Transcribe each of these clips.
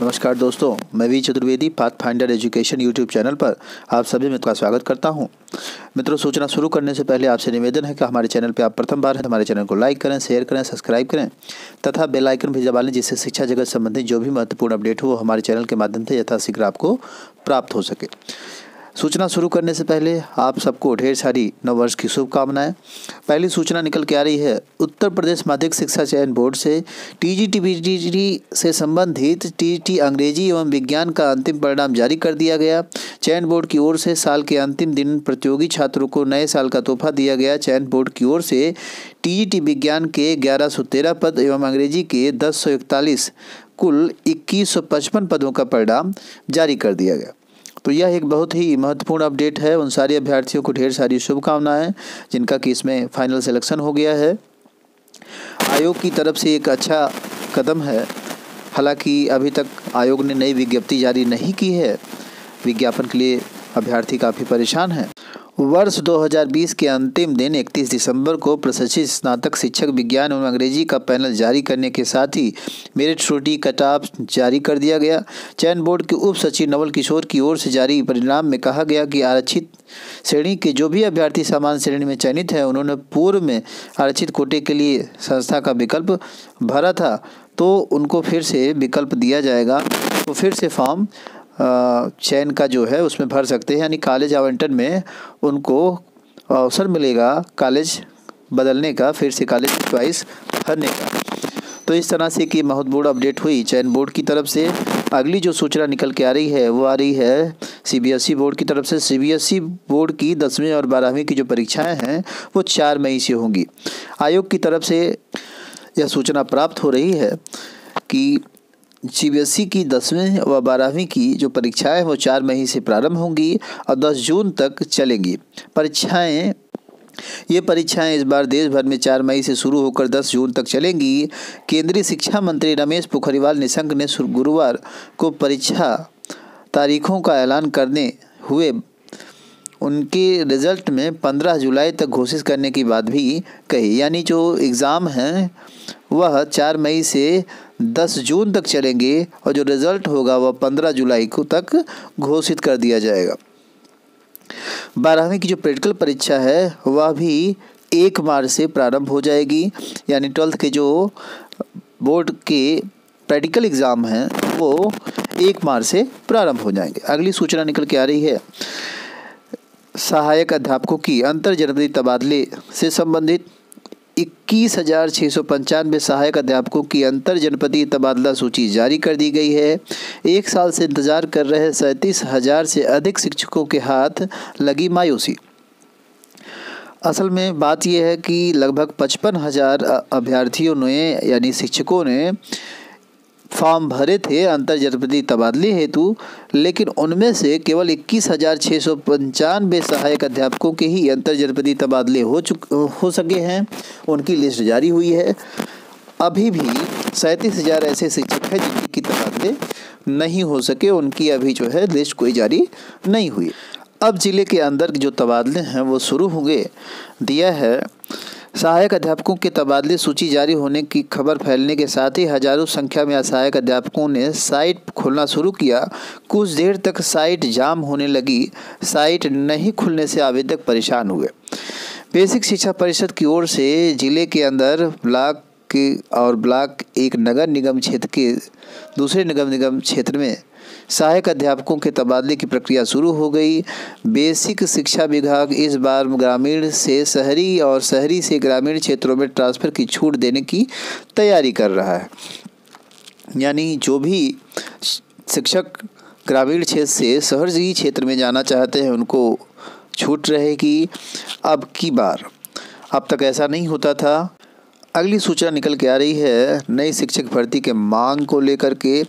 नमस्कार दोस्तों, मैं V Chaturvedi Pathfinder education YouTube channel पर आप सभी मित्रों का स्वागत करता हूं। मित्रों, सूचना शुरू करने से पहले आपसे निवेदन है कि हमारे चैनल पर आप प्रथम बार हैं तो हमारे चैनल को लाइक करें, शेयर करें, सब्सक्राइब करें तथा बेल आइकन भी दबा लें, जिससे शिक्षा जगत संबंधित जो भी महत्वपूर्ण अपडेट हो वो हमारे चैनल के माध्यम से यथाशीघ्र आपको प्राप्त हो सके। सूचना शुरू करने से पहले आप सबको ढेर सारी नववर्ष की शुभकामनाएं। पहली सूचना निकल के आ रही है, उत्तर प्रदेश माध्यमिक शिक्षा चयन बोर्ड से टीजीटी से संबंधित टीजीटी अंग्रेजी एवं विज्ञान का अंतिम परिणाम जारी कर दिया गया। चयन बोर्ड की ओर से साल के अंतिम दिन प्रतियोगी छात्रों को नए साल का तोहफा दिया गया। चयन बोर्ड की ओर से टीजीटी विज्ञान के 1113 पद एवं अंग्रेजी के 1041 कुल 2155 पदों का परिणाम जारी कर दिया गया। तो यह एक बहुत ही महत्वपूर्ण अपडेट है। उन सारे अभ्यर्थियों को ढेर सारी शुभकामनाएं जिनका कि इसमें फाइनल सिलेक्शन हो गया है। आयोग की तरफ से एक अच्छा कदम है। हालांकि अभी तक आयोग ने नई विज्ञप्ति जारी नहीं की है। विज्ञापन के लिए अभ्यर्थी काफ़ी परेशान हैं। वर्ष 2020 के अंतिम दिन 31 दिसंबर को प्रशिक्षित स्नातक शिक्षक विज्ञान एवं अंग्रेजी का पैनल जारी करने के साथ ही मेरिट श्रुति कट ऑफ जारी कर दिया गया। चयन बोर्ड के उप सचिव नवल किशोर की ओर से जारी परिणाम में कहा गया कि आरक्षित श्रेणी के जो भी अभ्यर्थी सामान्य श्रेणी में चयनित हैं, उन्होंने पूर्व में आरक्षित कोटे के लिए संस्था का विकल्प भरा था, तो उनको फिर से विकल्प दिया जाएगा। तो फिर से फॉर्म चयन का जो है उसमें भर सकते हैं, यानी कॉलेज आवंटन में उनको अवसर मिलेगा कॉलेज बदलने का, फिर से कॉलेज की चॉइस भरने का। तो इस तरह से कि महत्वपूर्ण अपडेट हुई चयन बोर्ड की तरफ से। अगली जो सूचना निकल के आ रही है वो आ रही है सीबीएसई बोर्ड की तरफ से। सीबीएसई बोर्ड की 10वीं और 12वीं की जो परीक्षाएं हैं वो 4 मई से होंगी। आयोग की तरफ से यह सूचना प्राप्त हो रही है कि सीबीएसई की 10वीं व 12वीं की जो परीक्षाएं वो 4 मई से प्रारंभ होंगी और 10 जून तक चलेंगी। ये परीक्षाएं इस बार देश भर में 4 मई से शुरू होकर 10 जून तक चलेंगी। केंद्रीय शिक्षा मंत्री रमेश पोखरियाल निशंक ने गुरुवार को परीक्षा तारीखों का ऐलान करने हुए उनके रिजल्ट में 15 जुलाई तक घोषित करने की बात भी कही। यानी जो एग्ज़ाम हैं वह 4 मई से 10 जून तक चलेंगे और जो रिज़ल्ट होगा वह 15 जुलाई को तक घोषित कर दिया जाएगा। 12वीं की जो प्रैक्टिकल परीक्षा है वह भी 1 मार्च से प्रारंभ हो जाएगी। यानी 12th के जो बोर्ड के प्रैक्टिकल एग्ज़ाम हैं वो 1 मार्च से प्रारंभ हो जाएंगे। अगली सूचना निकल के आ रही है, सहायक अध्यापकों की अंतर जनपदीय तबादले से संबंधित 21,695 सहायक अध्यापकों की अंतर जनपदीय तबादला सूची जारी कर दी गई है। 1 साल से इंतजार कर रहे 37,000 से अधिक शिक्षकों के हाथ लगी मायूसी। असल में बात यह है कि लगभग 55,000 अभ्यर्थियों ने यानी शिक्षकों ने फॉर्म भरे थे अंतर जनपदीय तबादले हेतु, लेकिन उनमें से केवल 21,695 सहायक अध्यापकों के ही अंतर जनपदीय तबादले हो सके हैं। उनकी लिस्ट जारी हुई है। अभी भी 37,000 ऐसे शिक्षक हैं जिनकी तबादले नहीं हो सके, उनकी अभी जो है लिस्ट कोई जारी नहीं हुई। अब जिले के अंदर जो तबादले हैं वो शुरू होंगे। दिया है सहायक अध्यापकों के तबादले सूची जारी होने की खबर फैलने के साथ ही हजारों संख्या में सहायक अध्यापकों ने साइट खोलना शुरू किया। कुछ देर तक साइट जाम होने लगी। साइट नहीं खुलने से आवेदक परेशान हुए। बेसिक शिक्षा परिषद की ओर से जिले के अंदर ब्लॉक एक नगर निगम क्षेत्र के दूसरे नगर निगम क्षेत्र में सहायक अध्यापकों के तबादले की प्रक्रिया शुरू हो गई। बेसिक शिक्षा विभाग इस बार ग्रामीण से शहरी और शहरी से ग्रामीण क्षेत्रों में ट्रांसफ़र की छूट देने की तैयारी कर रहा है। यानी जो भी शिक्षक ग्रामीण क्षेत्र से शहरी क्षेत्र में जाना चाहते हैं उनको छूट रहेगी अब की बार। अब तक ऐसा नहीं होता था। अगली सूचना निकल के आ रही है, नई शिक्षक भर्ती के मांग को लेकर के।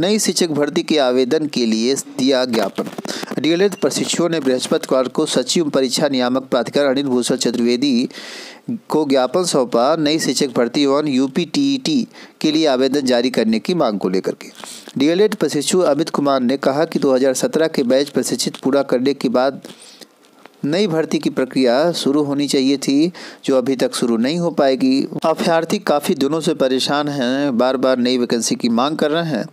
नई शिक्षक भर्ती के आवेदन के लिए दिया ज्ञापन। डीएलएड प्रशिक्षुओं ने बृहस्पतिवार को सचिव परीक्षा नियामक प्राधिकार अनिल भूषण चतुर्वेदी को ज्ञापन सौंपा। नई शिक्षक भर्ती एवं यूपीटीईटी के लिए आवेदन जारी करने की मांग को लेकर के डीएलएड प्रशिक्षु अमित कुमार ने कहा कि 2017 के बैच प्रशिक्षित पूरा करने के बाद नई भर्ती की प्रक्रिया शुरू होनी चाहिए थी, जो अभी तक शुरू नहीं हो पाएगी। अभ्यर्थी काफ़ी दिनों से परेशान हैं, बार बार नई वैकेंसी की मांग कर रहे हैं,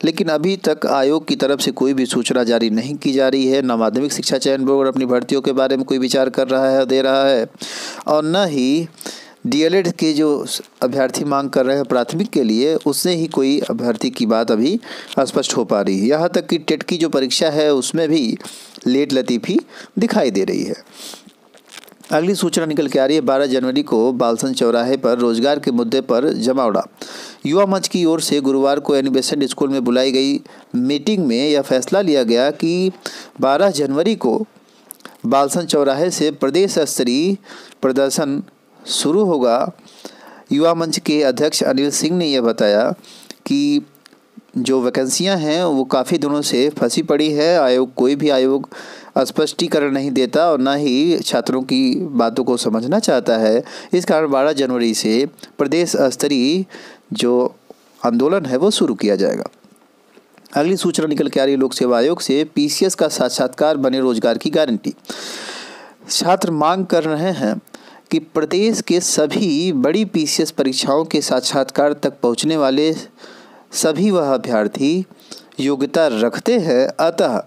लेकिन अभी तक आयोग की तरफ से कोई भी सूचना जारी नहीं की जा रही है। न माध्यमिक शिक्षा चयन बोर्ड अपनी भर्तियों के बारे में कोई विचार कर रहा है, दे रहा है, और न ही डीएलएड के जो अभ्यर्थी मांग कर रहे हैं प्राथमिक के लिए, उससे ही कोई अभ्यर्थी की बात अभी स्पष्ट हो पा रही है। यहाँ तक कि टेट की जो परीक्षा है उसमें भी लेट लतीफ़ी दिखाई दे रही है। अगली सूचना निकल के आ रही है 12 जनवरी को बालसन चौराहे पर रोजगार के मुद्दे पर जमावड़ा। युवा मंच की ओर से गुरुवार को एनिबेसेंट स्कूल में बुलाई गई मीटिंग में यह फैसला लिया गया कि 12 जनवरी को बालसन चौराहे से प्रदेश स्तरीय प्रदर्शन शुरू होगा। युवा मंच के अध्यक्ष अनिल सिंह ने यह बताया कि जो वैकेंसियां हैं वो काफ़ी दिनों से फंसी पड़ी है। कोई भी आयोग स्पष्टीकरण नहीं देता और ना ही छात्रों की बातों को समझना चाहता है। इस कारण 12 जनवरी से प्रदेश स्तरीय जो आंदोलन है वो शुरू किया जाएगा। अगली सूचना निकल के आ रही है लोक सेवा आयोग से पीसीएस का साक्षात्कार बने रोजगार की गारंटी। छात्र मांग कर रहे हैं कि प्रदेश के सभी बड़ी पीसीएस परीक्षाओं के साक्षात्कार तक पहुंचने वाले सभी वह अभ्यर्थी योग्यता रखते हैं, अतः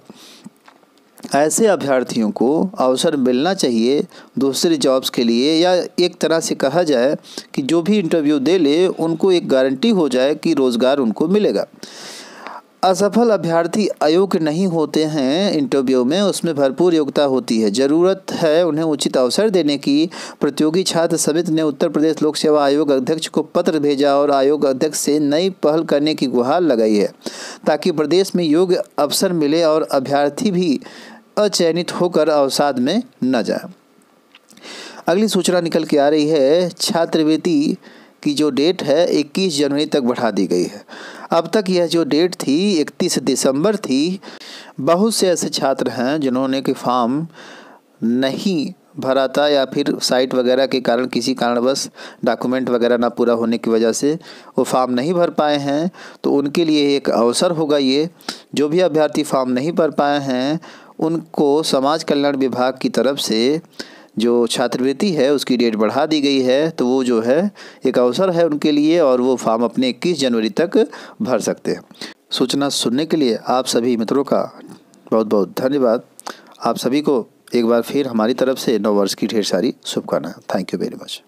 ऐसे अभ्यर्थियों को अवसर मिलना चाहिए दूसरे जॉब्स के लिए, या एक तरह से कहा जाए कि जो भी इंटरव्यू दे ले उनको एक गारंटी हो जाए कि रोज़गार उनको मिलेगा। असफल अभ्यर्थी अयोग्य नहीं होते हैं इंटरव्यू में, उसमें भरपूर योग्यता होती है, ज़रूरत है उन्हें उचित अवसर देने की। प्रतियोगी छात्र समिति ने उत्तर प्रदेश लोक सेवा आयोग अध्यक्ष को पत्र भेजा और आयोग अध्यक्ष से नई पहल करने की गुहार लगाई है, ताकि प्रदेश में योग्य अवसर मिले और अभ्यर्थी भी अचयनित होकर अवसाद में न जाए। अगली सूचना निकल के आ रही है छात्रवृत्ति की जो डेट है 21 जनवरी तक बढ़ा दी गई है। अब तक यह जो डेट थी 31 दिसंबर थी। बहुत से ऐसे छात्र हैं जिन्होंने कि फॉर्म नहीं भरा था, या फिर साइट वगैरह के कारण किसी कारणवश डॉक्यूमेंट वगैरह ना पूरा होने की वजह से वो फॉर्म नहीं भर पाए हैं। तो उनके लिए एक अवसर होगा ये। जो भी अभ्यर्थी फॉर्म नहीं भर पाए हैं उनको समाज कल्याण विभाग की तरफ से जो छात्रवृत्ति है उसकी डेट बढ़ा दी गई है। तो वो जो है एक अवसर है उनके लिए, और वो फॉर्म अपने 21 जनवरी तक भर सकते हैं। सूचना सुनने के लिए आप सभी मित्रों का बहुत बहुत धन्यवाद। आप सभी को एक बार फिर हमारी तरफ से नव वर्ष की ढेर सारी शुभकामनाएं। Thank you very much.